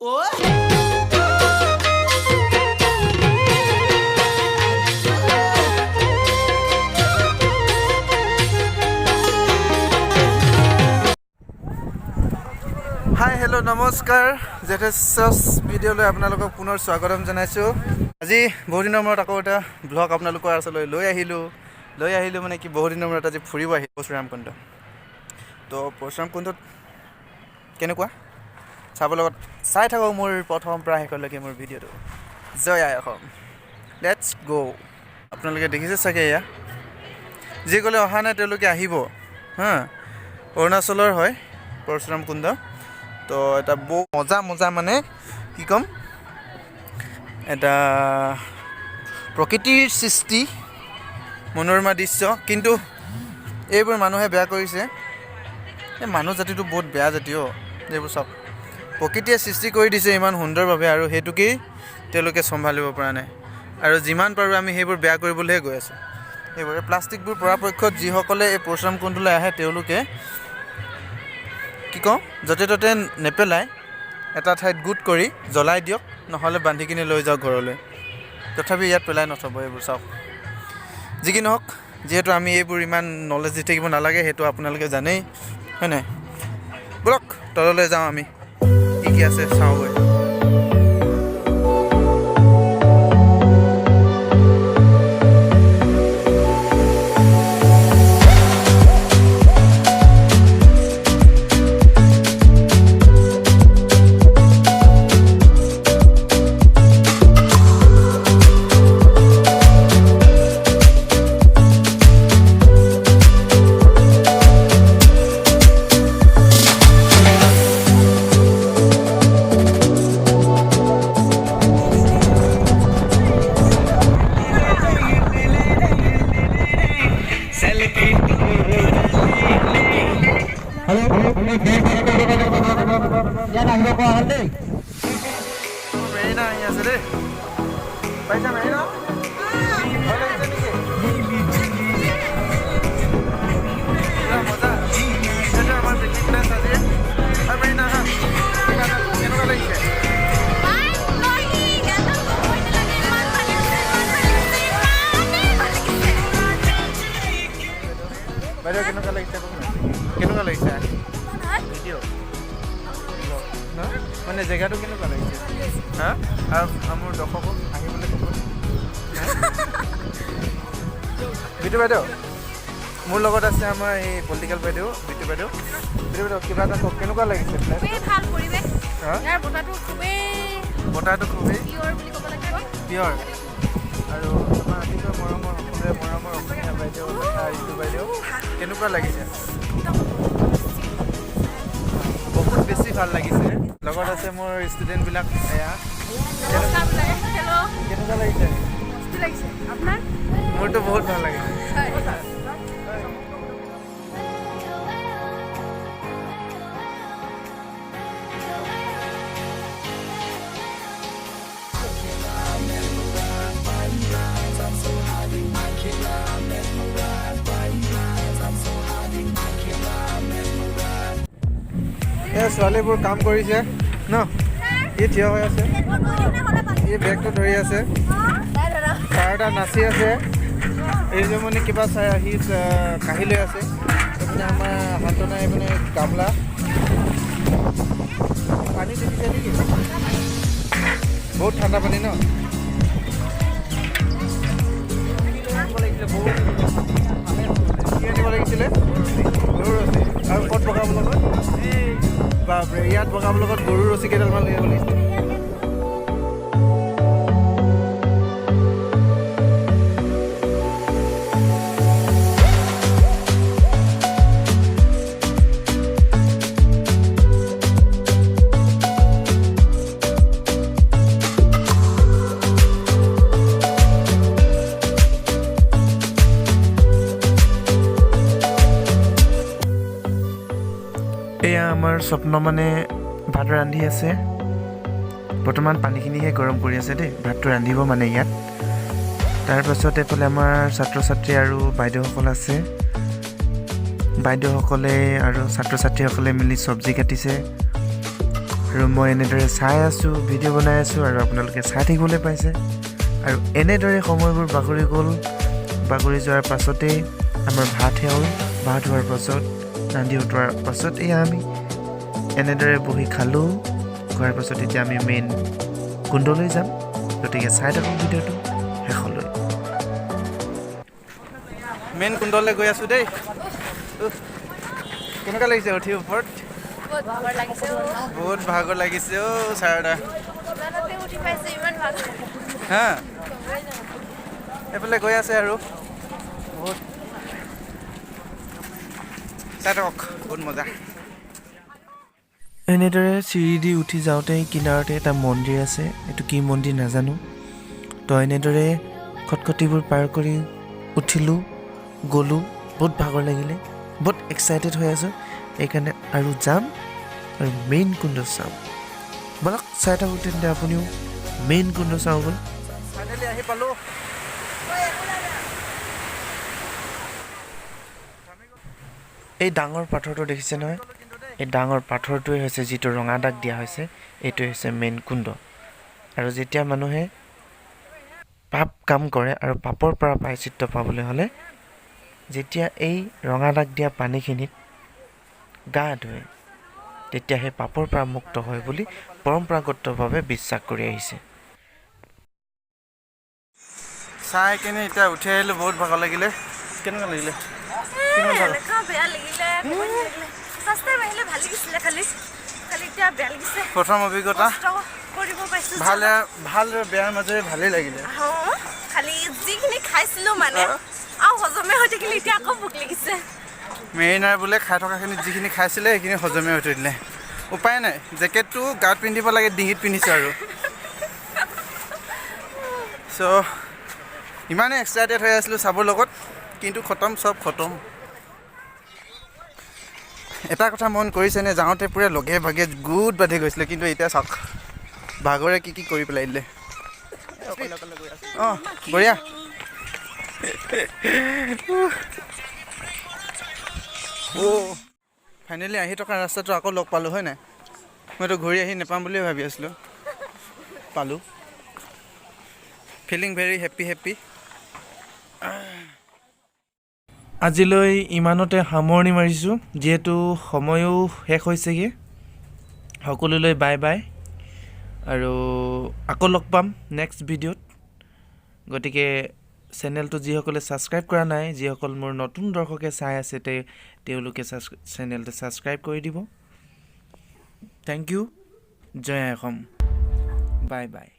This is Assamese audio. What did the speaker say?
হাই হেল্ল' নমস্কাৰ জেটেছছ ভিডিঅ'লৈ আপোনালোকক পুনৰ স্বাগতম জনাইছোঁ। আজি বহুদিনৰ মূৰত আকৌ এটা ব্লগ আপোনালোকৰ ওচৰলৈ লৈ আহিলোঁ মানে কি বহুদিনৰ মূৰত আজি ফুৰিব আহিলোঁ পৰশুৰাম কুণ্ড। তো পৰশুৰাম কুণ্ডত কেনেকুৱা চাবৰ লগত চাই থাকক মোৰ প্ৰথম পৰা শেষলৈকে মোৰ ভিডিঅ'টো। জয় আই অসম, লেটছ গ'। আপোনালোকে দেখিছে চাগে, এয়া যিসকলে অহা নাই তেওঁলোকে আহিব হা। অৰুণাচলৰ হয় পৰশুৰাম কুণ্ড। তো এটা বহু মজা মানে কি ক'ম, এটা প্ৰকৃতিৰ সৃষ্টি মনোৰমা দৃশ্য। কিন্তু এইবোৰ মানুহে বেয়া কৰিছে। এই মানুহ জাতিটো বহুত বেয়া জাতি অ'। এইবোৰ চব প্ৰকৃতিয়ে সৃষ্টি কৰি দিছে ইমান সুন্দৰভাৱে, আৰু সেইটোকেই তেওঁলোকে চম্ভালিব পৰা নাই। আৰু যিমান পাৰোঁ আমি সেইবোৰ বেয়া কৰিবলৈহে গৈ আছোঁ। এইবোৰ প্লাষ্টিকবোৰ পৰাপক্ষত যিসকলে এই পৰশুৰাম কুণ্ডলৈ আহে তেওঁলোকে কি কওঁ য'তে ত'তে নেপেলাই, এটা ঠাইত গোট কৰি জ্বলাই দিয়ক, নহ'লে বান্ধি কিনি লৈ যাওক ঘৰলৈ। তথাপি ইয়াত পেলাই নথ'ব এইবোৰ চাওক। যি কি নহওক, যিহেতু আমি এইবোৰ ইমান নলেজ দি থাকিব নালাগে, সেইটো আপোনালোকে জানেই হয় নাই। ব'লক তললৈ যাওঁ, আমি কি আছে চাওঁগৈ। মেৰিনা আহি আছে দেই, পাইছা মেৰিনা? ভাল লাগিছে নেকি? মজা। সেইটো আমাৰ পিকনিক প্লেচ আজি। আৰু মেৰিনা আহা, কেনেকুৱা লাগিছে? বাইদেউ কেনেকুৱা লাগিছে? কেনেকুৱা লাগিছে ভিডিঅ' মানে জেগাটো কেনেকুৱা লাগিছে হা? আৰু মোৰ দৰ্শকক আহিবলৈ ক'ব। বিটু বাইদেউ মোৰ লগত আছে, আমাৰ এই পলিটিকেল বাইদেউ বিটু বাইদেউ। কিবা এটা কওক, কেনেকুৱা লাগিছে? বতাহটো খুবেই পিয়ৰ। আৰু আমাৰ অতিকৈ মৰমৰ অসমীয়া বাইদেউ তথা ঋতু বাইদেউ, কেনেকুৱা লাগিছে? বহুত বেছি ভাল লাগিছে। লগত আছে মোৰ ষ্টুডেণ্টবিলাক। এয়া কেনেকুৱা লাগিছে? মোৰতো বহুত ভাল লাগিছে। এই ছোৱালীবোৰ কাম কৰিছে ন, ই থিয় হৈ আছে, ই বেগটো ধৰি আছে, ছাৰটা নাচি আছে, এইযোৰ মানে কিবা সি কাঢ়ি লৈ আছে। এইপিনে আমাৰ হাতনা, এইপিনে গামলা, পানী দেখিছে নেকি? বহুত ঠাণ্ডা পানী ন। কি আনিব লাগিছিলে? গৰুৰ ৰছী। আৰু ক'ত বগাব লগত? বাপৰে, ইয়াত বগাব লগত গৰুৰ ৰছী কেইডালমান লৈ আহিব লাগিছিলে। এয়া আমাৰ স্বপ্ন মানে ভাত ৰান্ধি আছে। বৰ্তমান পানীখিনিহে গৰম কৰি আছে দেই, ভাতটো ৰান্ধিব মানে ইয়াত। তাৰপাছত এইফালে আমাৰ ছাত্ৰ ছাত্ৰী আৰু বাইদেউসকল আছে। বাইদেউসকলে আৰু ছাত্ৰ ছাত্ৰীসকলে মিলি চব্জি কাটিছে। আৰু মই এনেদৰে চাই আছোঁ, ভিডিঅ' বনাই আছোঁ আৰু আপোনালোকে চাই থাকিবলৈ পাইছে। আৰু এনেদৰে সময়বোৰ বাগৰি যোৱাৰ পাছতেই আমাৰ ভাত হ'ল। ভাত হোৱাৰ পাছত ৰান্ধি উঠোৱাৰ পাছত এয়া আমি এনেদৰে বহি খালোঁ। খোৱাৰ পাছত এতিয়া আমি মেইন কুণ্ডলৈ যাম। গতিকে চাই থাকক ভিডিঅ'টো শেষলৈ। মেইন কুণ্ডলৈ গৈ আছোঁ দেই। কেনেকুৱা লাগিছে উঠি ওপৰত? বহুত ভাগৰ লাগিছে অ' চাৰদা। হা এইফালে গৈ আছে আৰু বহুত চাই থাকক, বহুত মজা। এনেদৰে চিৰি দি উঠি যাওঁতে কিনাৰতে এটা মন্দিৰ আছে। এইটো কি মন্দিৰ নাজানো। তো এনেদৰে খটখটিবোৰ পাৰ কৰি উঠিলোঁ, গ'লোঁ। বহুত ভাগৰ লাগিলে, বহুত এক্সাইটেড হৈ আছোঁ। সেইকাৰণে আৰু যাম আৰু মেইন কুণ্ড চাম। বলক চাই থাকক তেন্তে আপুনিও মেইন কুণ্ড চাওঁ ব'ল। ফাইনেলি আহি পালোঁ। এই ডাঙৰ পাথৰটো দেখিছে নহয়? এই ডাঙৰ পাথৰটোৱে হৈছে যিটো ৰঙা দাগ দিয়া হৈছে, এইটোৱে হৈছে মেইন কুণ্ড। আৰু যেতিয়া মানুহে পাপ কাম কৰে আৰু পাপৰ পৰা প্ৰায়চিত্ৰ পাবলৈ হ'লে যেতিয়া এই ৰঙা দাগ দিয়া পানীখিনিত গা ধুৱে, তেতিয়া সেই পাপৰ পৰা মুক্ত হয় বুলি পৰম্পৰাগতভাৱে বিশ্বাস কৰি আহিছে। চাই কিনে এতিয়া উঠি আহিলোঁ, বহুত ভাগৰ লাগিলে। কেনেকুৱা লাগিলে? প্ৰথম অভিজ্ঞতা ভাল বেয়াৰ মাজেৰে ভালেই লাগিলে। খালি যিখিনি খাইছিলোঁ মানে আৰু হজমে হৈ থাকিলে, এতিয়া আকৌ ভোক লাগিছে। মেৰিনাৰ বোলে খাই থকাখিনি যিখিনি খাইছিলে সেইখিনি হজমে হৈ থৈ দিলে। উপায় নাই, জেকেটটো গাত পিন্ধিব লাগে, ডিঙিত পিন্ধিছোঁ আৰু। চ' ইমানে এক্সাইটেড হৈ আছিলোঁ চাবৰ লগত, কিন্তু চব খতম। এটা কথা মন কৰিছেনে, যাওঁতে পূৰা লগে ভাগে গোট বান্ধি গৈছিলে, কিন্তু এতিয়া চাওক ভাগৰে কি কৰি পেলাই দিলে। অঁ বঢ়িয়া। ফাইনেলি আহি থকা ৰাস্তাটো আকৌ লগ পালোঁ, হয় নাই? মইতো ঘূৰি আহি নাপাম বুলিয়ে ভাবি আছিলোঁ, পালোঁ। Feeling very happy. আজিলৈ ইমানতে সামৰণি মাৰিছোঁ, যিহেতু সময়ো শেষ হৈছেগৈ। সকলোলৈ বাই বাই, আৰু আকৌ লগ পাম নেক্সট ভিডিঅ'ত। গতিকে চেনেলটো যিসকলে ছাবস্ক্ৰাইব কৰা নাই, যিসকল মোৰ নতুন দৰ্শকে চাই আছে, তেওঁলোকে চেনেলটো ছাবস্ক্ৰাইব কৰি দিব। Thank you. জয় আই অসম। বাই বাই।